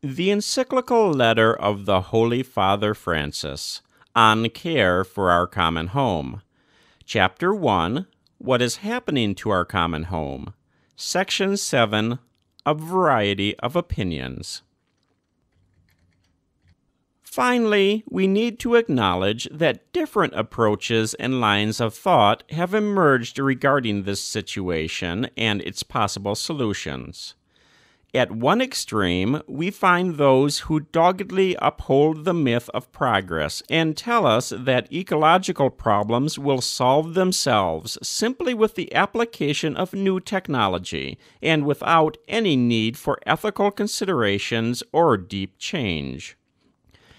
The Encyclical Letter of the Holy Father Francis on Care for Our Common Home. Chapter 1, What is Happening to Our Common Home. Section 7, A Variety of Opinions. Finally, we need to acknowledge that different approaches and lines of thought have emerged regarding this situation and its possible solutions. At one extreme, we find those who doggedly uphold the myth of progress and tell us that ecological problems will solve themselves simply with the application of new technology and without any need for ethical considerations or deep change.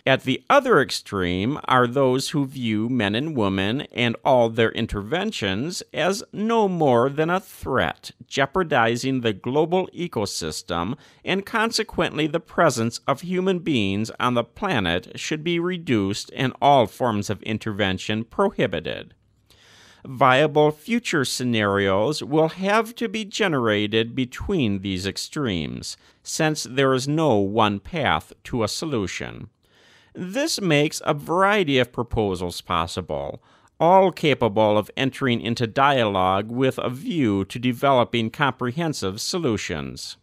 At the other extreme are those who view men and women and all their interventions as no more than a threat, jeopardizing the global ecosystem, and consequently the presence of human beings on the planet should be reduced and all forms of intervention prohibited. Viable future scenarios will have to be generated between these extremes, since there is no one path to a solution. This makes a variety of proposals possible, all capable of entering into dialogue with a view to developing comprehensive solutions.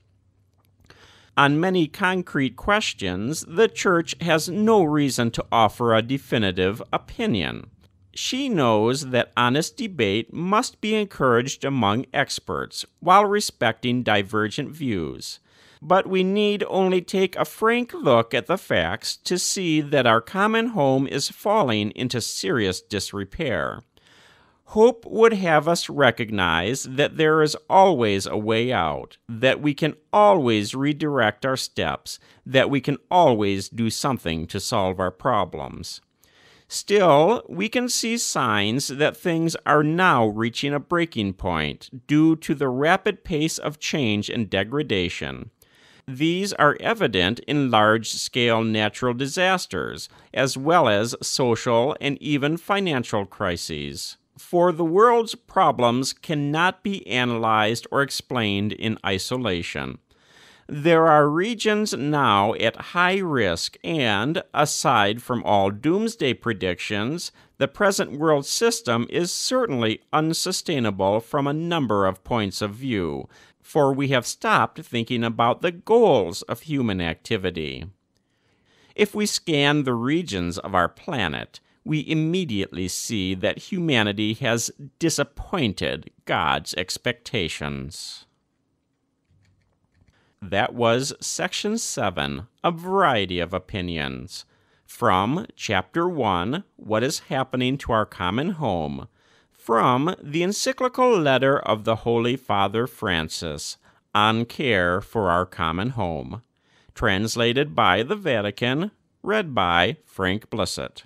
On many concrete questions, the Church has no reason to offer a definitive opinion. She knows that honest debate must be encouraged among experts while respecting divergent views. But we need only take a frank look at the facts to see that our common home is falling into serious disrepair. Hope would have us recognize that there is always a way out, that we can always redirect our steps, that we can always do something to solve our problems. Still, we can see signs that things are now reaching a breaking point due to the rapid pace of change and degradation. These are evident in large-scale natural disasters, as well as social and even financial crises. For the world's problems cannot be analyzed or explained in isolation. There are regions now at high risk and, aside from all doomsday predictions, the present world system is certainly unsustainable from a number of points of view, for we have stopped thinking about the goals of human activity. If we scan the regions of our planet, we immediately see that humanity has disappointed God's expectations. That was Section 7, A Variety of Opinions, from Chapter 1, What is Happening to Our Common Home, from the Encyclical Letter of the Holy Father Francis on Care for Our Common Home, translated by the Vatican, read by Frank Blissett.